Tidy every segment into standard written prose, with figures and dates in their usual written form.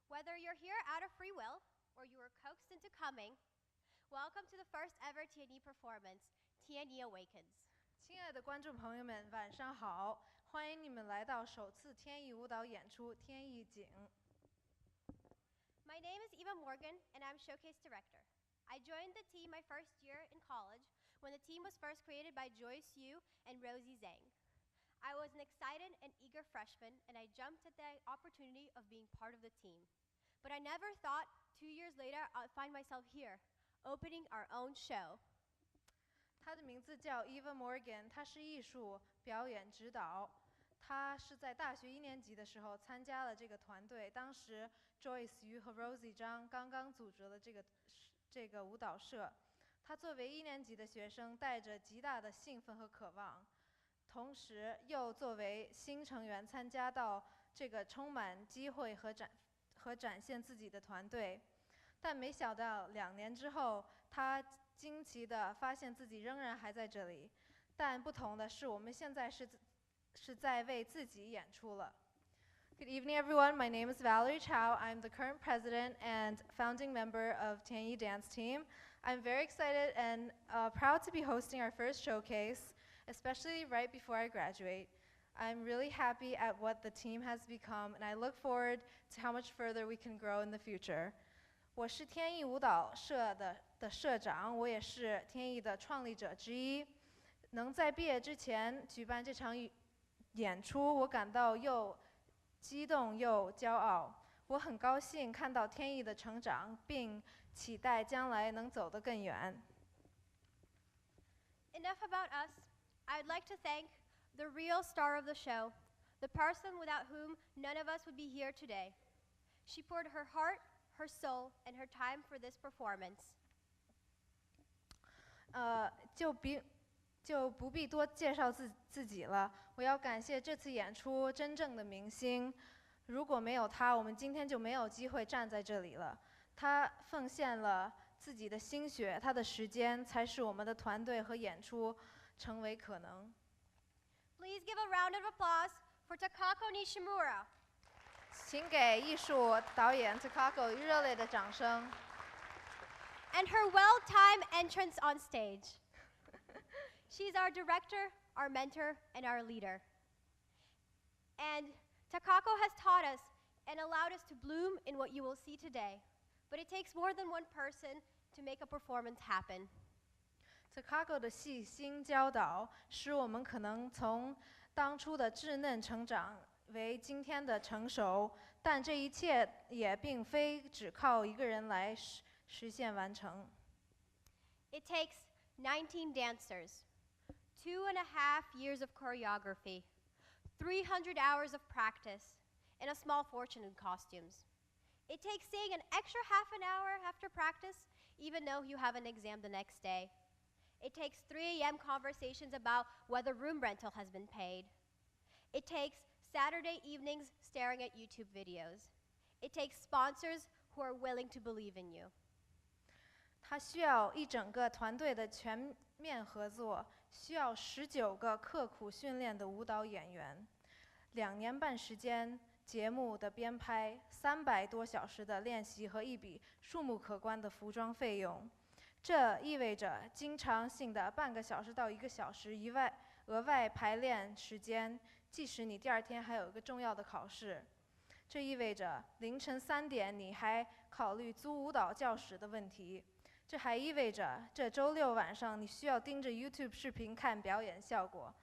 Whether you're here out of free will or you were coaxed into coming, welcome to the first ever TNE performance, TNE Awakens. 亲爱的观众朋友们，晚上好！欢迎你们来到首次天意舞蹈演出《天意景》。My name is Eva Morgan, and I'm Showcase Director. I joined the team my first year in college when the team was first created by Joyce Yu and Rosie Zhang. I was an excited and eager freshman, and I jumped at the opportunity of being part of the team. But I never thought 2 years later I'd find myself here, opening our own show. 她的名字叫 Eva Morgan， 她是艺术表演指导。她是在大学1年级的时候参加了这个团队，当时 Joyce Yu 和 Rosie 张刚刚组织了这个舞蹈社。她作为1年级的学生，带着极大的兴奋和渴望，同时又作为新成员参加到这个充满机会和展现自己的团队。但没想到2年之后，她惊奇地发现自己仍然还在这里，但不同的是，我们现在是在为自己演出了。Good evening, everyone. My name is Valerie Chow. I'm the current president and founding member of Tianyi Dance Team. I'm very excited and proud to be hosting our first showcase, especially right before I graduate. I'm really happy at what the team has become, and I look forward to how much further we can grow in the future. 我是天意舞蹈社的社长，我也是天意的创立者之一。能在毕业之前举办这场演出，我感到又激动又骄傲。我很高兴看到天意的成长，并期待将来能走得更远。Enough about us. I'd like to thank the real star of the show, the person without whom none of us would be here today. She poured her heart, her soul, and her time for this performance. 就不必多介绍自己了。我要感谢这次演出真正的明星，如果没有他，我们今天就没有机会站在这里了。他奉献了自己的心血，他的时间，才使我们的团队和演出成为可能。Please give a round of applause for Takako Nishimura. 请给艺术导演 Takako 热烈的掌声。And her well-timed entrance on stage. She's our director, our mentor, and our leader. And Takako has taught us and allowed us to bloom in what you will see today. But it takes more than one person to make a performance happen. Takako 的细心教导，使我们可能从当初的稚嫩成长为今天的成熟，但这一切也并非只靠一个人来实现完成。It takes 19 dancers, 2.5 years of choreography, 300 hours of practice, and a small fortune in costumes. It takes staying an extra half an hour after practice, even though you have an exam the next day. It takes 3 a.m. conversations about whether room rental has been paid. It takes Saturday evenings staring at YouTube videos. It takes sponsors who are willing to believe in you. 它需要一整个团队的全面合作，需要19个刻苦训练的舞蹈演员，2年半时间节目的编拍，300多小时的练习和一笔数目可观的服装费用。这意味着经常性的半个小时到1个小时额外排练时间，即使你第2天还有一个重要的考试。这意味着凌晨3点你还考虑租舞蹈教室的问题。这还意味着这周6晚上你需要盯着 YouTube 视频看表演效果，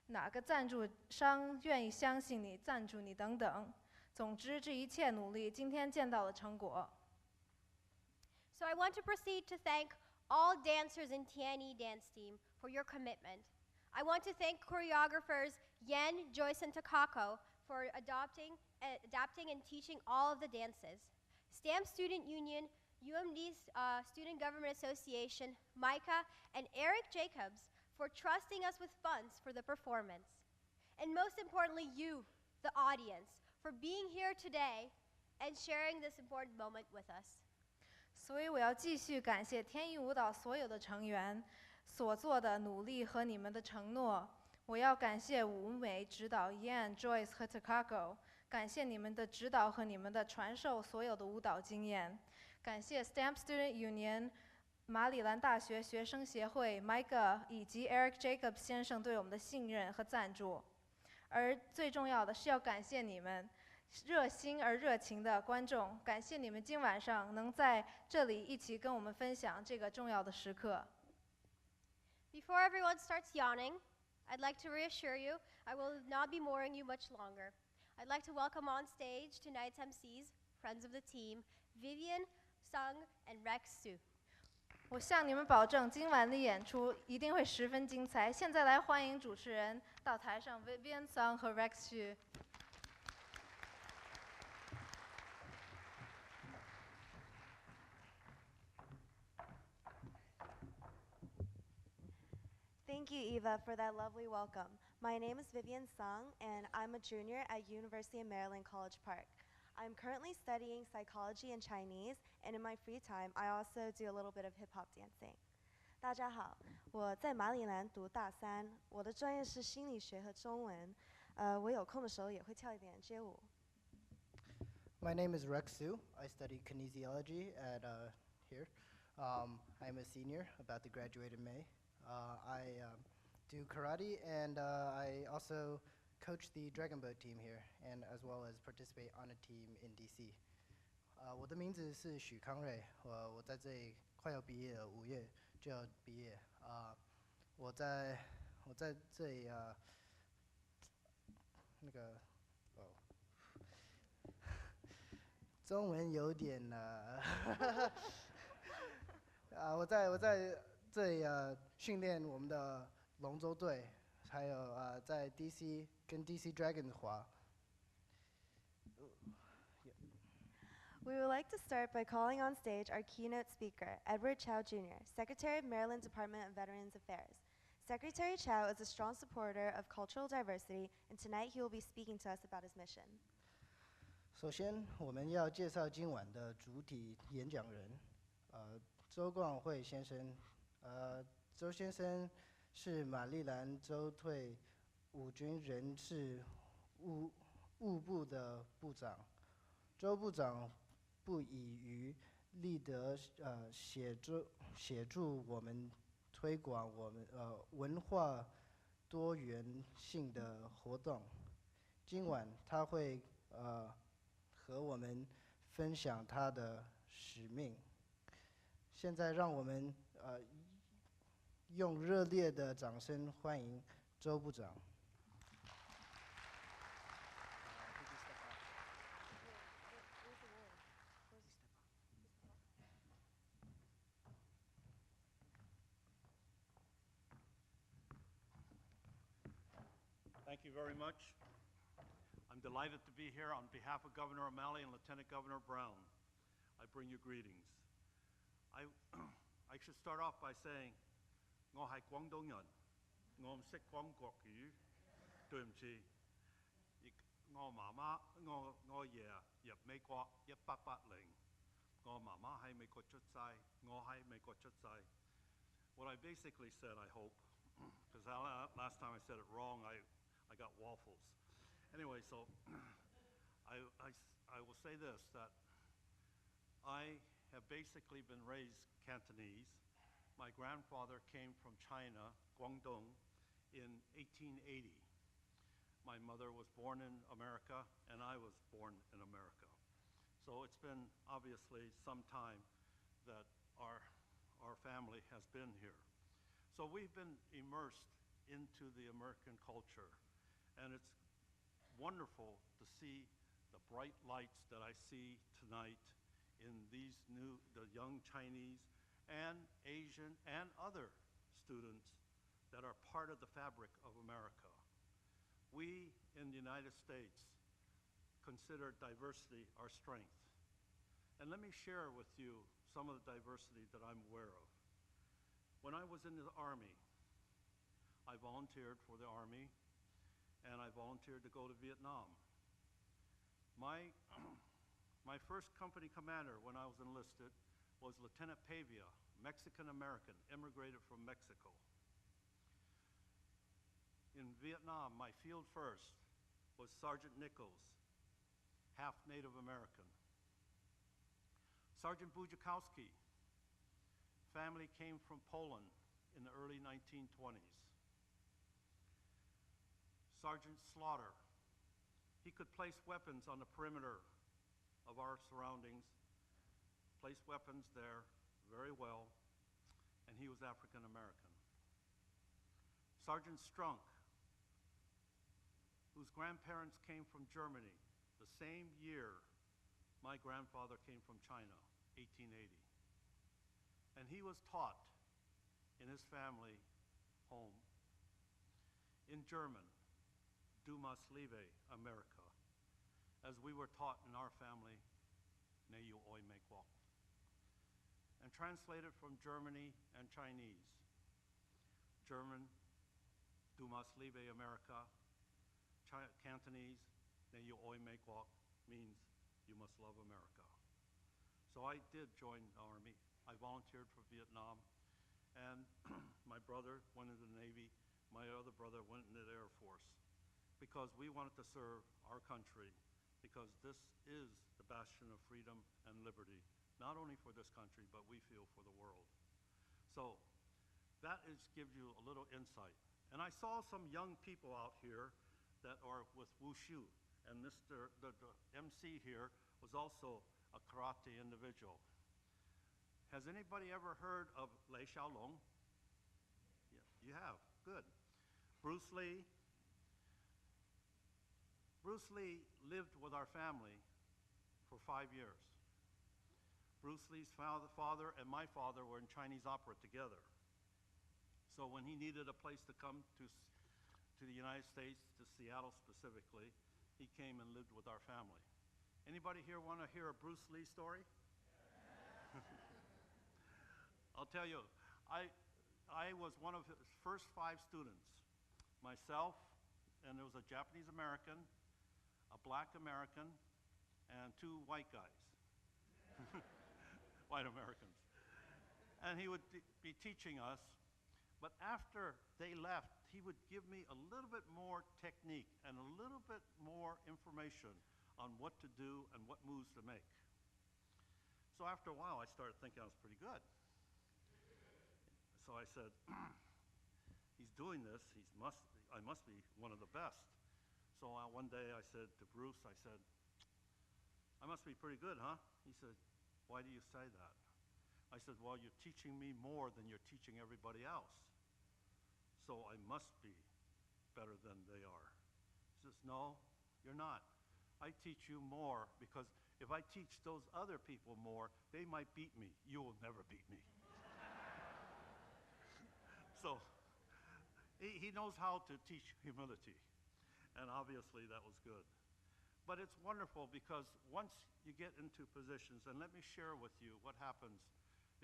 哪个赞助商愿意相信你、赞助你等等。总之，这一切努力今天见到了成果。So I want to proceed to thank all dancers in TNE Dance Team for your commitment. I want to thank choreographers Yen, Joyce, and Takako for adapting and teaching all of the dances. STAMP Student Union, UMD's Student Government Association, Micah, and Eric Jacobs for trusting us with funds for the performance. And most importantly, you, the audience, for being here today and sharing this important moment with us. 所以我要继续感谢天意舞蹈所有的成员所做的努力和你们的承诺。我要感谢舞美指导 Yan、Joyce 和 Takako，感谢你们的指导和你们的传授所有的舞蹈经验，感谢 Stamp Student Union、马里兰大学学生协会 Micah 以及 Eric Jacobs 先生对我们的信任和赞助，而最重要的是要感谢你们热心而热情的观众，感谢你们今晚上能在这里一起跟我们分享这个重要的时刻。Before everyone starts yawning, I'd like to reassure you I will not be mooring you much longer. I'd like to welcome on stage tonight's MCs, friends of the team, Vivian, Sung, and Rex Su. 我向你们保证，今晚的演出一定会十分精彩。现在来欢迎主持人到台上 Vivian Sung 和 Rex Xu。Thank you, Eva, for that lovely welcome. My name is Vivian Sung, and I'm a junior at University of Maryland College Park. I'm currently studying psychology and Chinese, and in my free time, I also do a little bit of hip-hop dancing. 大家好，我在马里兰读大三，我的专业是心理学和中文。我有空的时候也会跳一点街舞。My name is Rex Su. I study kinesiology at here. I'm a senior, about to graduate in May. I do karate, and I also coach the Dragon Boat team here, and as well as participate on a team in DC. 我的名字是许康瑞，我在这里快要毕业了，5月就要毕业。我在这里那个中文有点我在这里训练我们的龙舟队，还有在 DC 跟 DC Dragons 滑。We would like to start by calling on stage our keynote speaker, Edward Chow Jr., Secretary of Maryland Department of Veterans Affairs. Secretary Chow is a strong supporter of cultural diversity, and tonight he will be speaking to us about his mission. 首先，我们要介绍今晚的主体演讲人，周冠惠先生。周先生是马里兰州退伍军人事务部的部长。周部长不遗余力地协助我们推广我们文化多元性的活动。今晚他会和我们分享他的使命。现在让我们用热烈的掌声欢迎周部长。Thank you very much. I'm delighted to be here on behalf of Governor O'Malley and Lieutenant Governor Brown. I bring you greetings. I should start off by saying, 我係廣東人，我唔識講國語，對唔住。我媽媽，我爺入美國1880，我媽媽喺美國出世，我喺美國出世。What I basically said, I hope, because last time I said it wrong, I got waffles. Anyway, so I will say this, that I have basically been raised Cantonese. My grandfather came from China, Guangdong, in 1880. My mother was born in America, and I was born in America. So it's been obviously some time that our family has been here. So we've been immersed into the American culture, and it's wonderful to see the bright lights that I see tonight in the young Chinese and Asian and other students that are part of the fabric of America. We in the United States consider diversity our strength. And let me share with you some of the diversity that I'm aware of. When I was in the Army, I volunteered for the Army, and I volunteered to go to Vietnam. My first company commander when I was enlisted was Lieutenant Pavia, Mexican-American, immigrated from Mexico. In Vietnam, my field first was Sergeant Nichols, half Native American. Sergeant Bujakowski, family came from Poland in the early 1920s. Sergeant Slaughter, he could place weapons on the perimeter of our surroundings, place weapons there very well, and he was African American. Sergeant Strunk, whose grandparents came from Germany the same year my grandfather came from China, 1880. And he was taught in his family home in German, Du musst liebe Amerika, as we were taught in our family, Ne yu oi mek wok. And translated from Germany and Chinese. German, Du musst liebe Amerika. Cantonese, Ne yu oi mek wok, means you must love America. So I did join the Army. I volunteered for Vietnam, and my brother went into the Navy. My other brother went into the Air Force, because we wanted to serve our country, because this is the bastion of freedom and liberty, not only for this country, but we feel for the world. So that gives you a little insight. And I saw some young people out here that are with Wushu, and the MC here was also a karate individual. Has anybody ever heard of Lei Xiaolong? Yeah, you have, good. Bruce Lee. Bruce Lee lived with our family for 5 years. Bruce Lee's father and my father were in Chinese opera together. So when he needed a place to come to the United States, to Seattle specifically, he came and lived with our family. Anybody here want to hear a Bruce Lee story? I'll tell you, I was one of his first 5 students. Myself, and there was a Japanese American, a black American, and 2 white guys. White Americans. And he would be teaching us, but after they left, he would give me a little bit more technique and a little bit more information on what to do and what moves to make. So after a while, I started thinking I was pretty good. So I said, he's doing this, I must be one of the best. So one day I said to Bruce, I said, I must be pretty good, huh? He said, why do you say that? I said, well, you're teaching me more than you're teaching everybody else. So I must be better than they are. He says, no, you're not. I teach you more because if I teach those other people more, they might beat me. You will never beat me. So he knows how to teach humility, and obviously that was good. But it's wonderful because once you get into positions, and let me share with you what happens,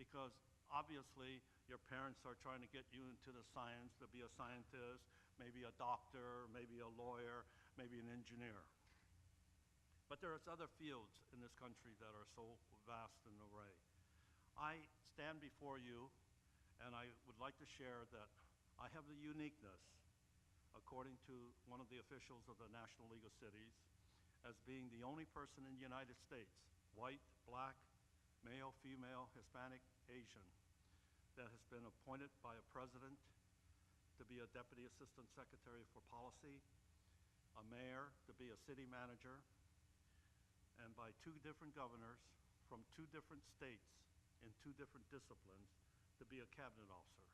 because obviously your parents are trying to get you into the science, to be a scientist, maybe a doctor, maybe a lawyer, maybe an engineer. But there's other fields in this country that are so vast in array. I stand before you, and I would like to share that I have the uniqueness, according to one of the officials of the National League of Cities, as being the only person in the United States, white, black, male, female, Hispanic, Asian, that has been appointed by a president to be a Deputy Assistant Secretary for Policy, a mayor to be a city manager, and by 2 different governors from 2 different states in 2 different disciplines to be a cabinet officer.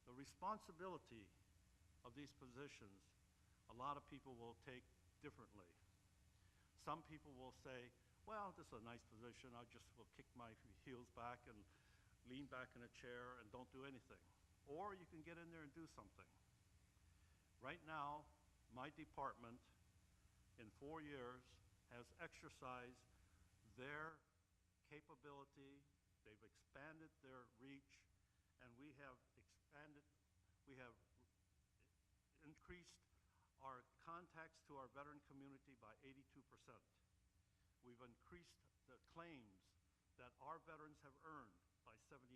The responsibility of these positions, a lot of people will take differently. Some people will say, well, this is a nice position, I just will kick my heels back and lean back in a chair and don't do anything. Or you can get in there and do something. Right now, my department, in 4 years, has exercised their capability, they've expanded their reach, and we have increased our contacts to our veteran community by 82%. We've increased the claims that our veterans have earned by 78%.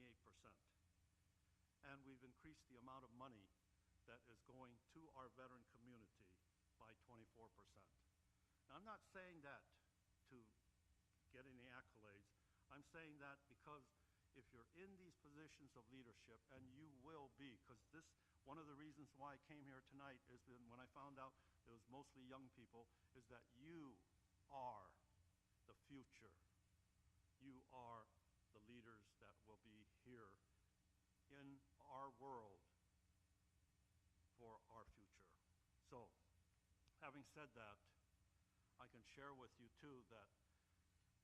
And we've increased the amount of money that is going to our veteran community by 24%. Now, I'm not saying that to get any accolades. I'm saying that because if you're in these positions of leadership, and you will be, because one of the reasons why I came here tonight is that when I found out it was mostly young people, is that you are the future. You are the leaders that will be here in our world for our future. So, having said that, I can share with you too that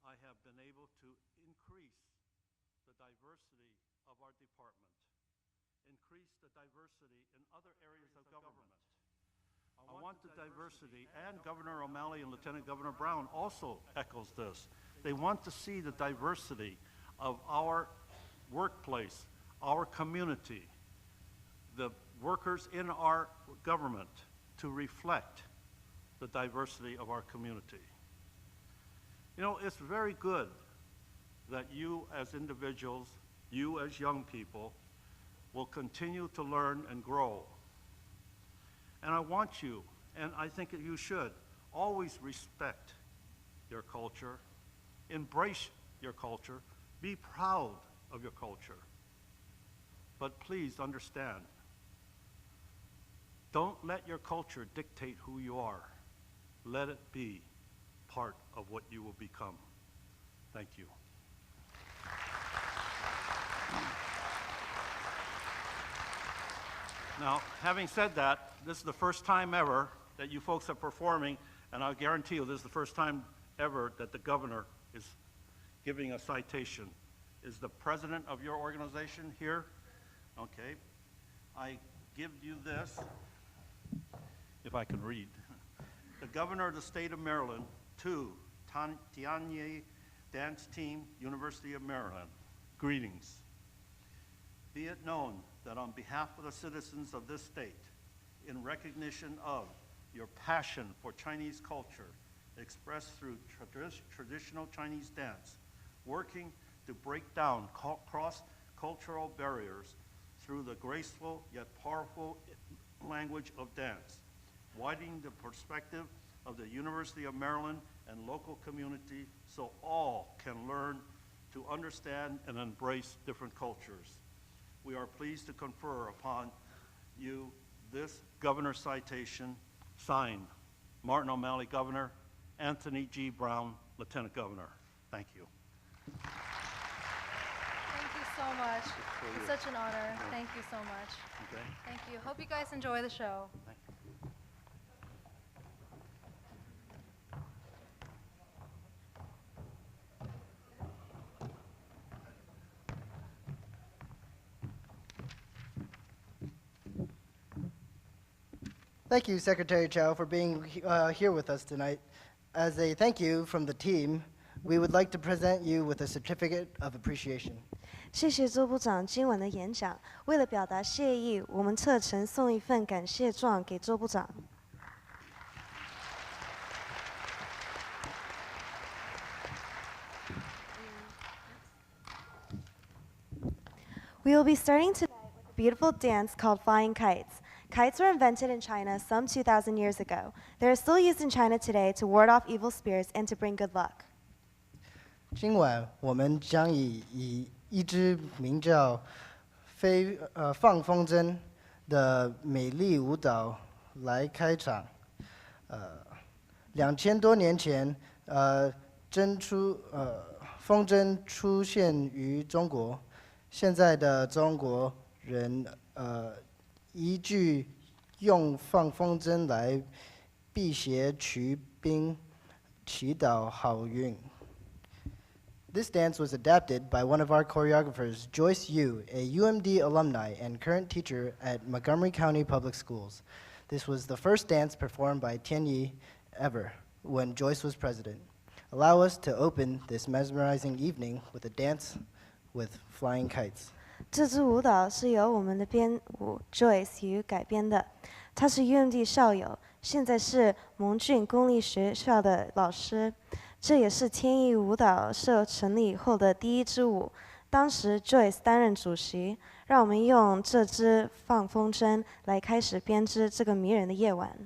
I have been able to increase the diversity of our department, increase the diversity in other areas of government. I want the diversity, and Governor O'Malley and Lieutenant Governor Brown also echoes this. They want to see the diversity of our workplace, our community, the workers in our government to reflect the diversity of our community. You know, it's very good that you as individuals, you as young people, will continue to learn and grow. And I want you, and I think that you should, always respect your culture, embrace your culture, be proud of your culture. But please understand, don't let your culture dictate who you are. Let it be part of what you will become. Thank you. Now, having said that, this is the first time ever that you folks are performing, and I'll guarantee you this is the first time ever that the governor is giving a citation. Is the president of your organization here? Okay. I give you this, if I can read. The governor of the state of Maryland to Tianye Dance Team, University of Maryland. Greetings. Be it known that on behalf of the citizens of this state, in recognition of your passion for Chinese culture expressed through traditional Chinese dance, working to break down cross-cultural barriers through the graceful yet powerful language of dance, widening the perspective of the University of Maryland and local community so all can learn to understand and embrace different cultures. We are pleased to confer upon you this governor's citation, signed Martin O'Malley, Governor, Anthony G. Brown, Lieutenant Governor. Thank you. Thank you so much. It's such an honor. Thank you so much. Okay. Thank you. Hope you guys enjoy the show. Thank you. Thank you, Secretary Chow, for being here with us tonight. As a thank you from the team, we would like to present you with a certificate of appreciation. 谢谢周部长今晚的演讲。为了表达谢意，我们特程送一份感谢状给周部长。We will be starting tonight with a beautiful dance called Flying Kites. Kites were invented in China some 2,000 years ago. They are still used in China today to ward off evil spirits and to bring good luck. 今晚我们将以一支名叫放风筝的美丽舞蹈来开场。2000多年前，风筝出现于中国。现在的中国人依据用放风筝来辟邪祛兵，祈祷好运。This dance was adapted by one of our choreographers, Joyce Yu, a UMD alumni and current teacher at Montgomery County Public Schools. This was the first dance performed by Tianyi ever when Joyce was president. Allow us to open this mesmerizing evening with a dance with flying kites. 这支舞蹈是由我们的编舞 Joyce Yu 改编的，他是 UMD 校友，现在是蒙郡公立学校的老师。这也是天意舞蹈社成立以后的第一支舞。当时 Joyce 担任主席，让我们用这支放风筝来开始编织这个迷人的夜晚。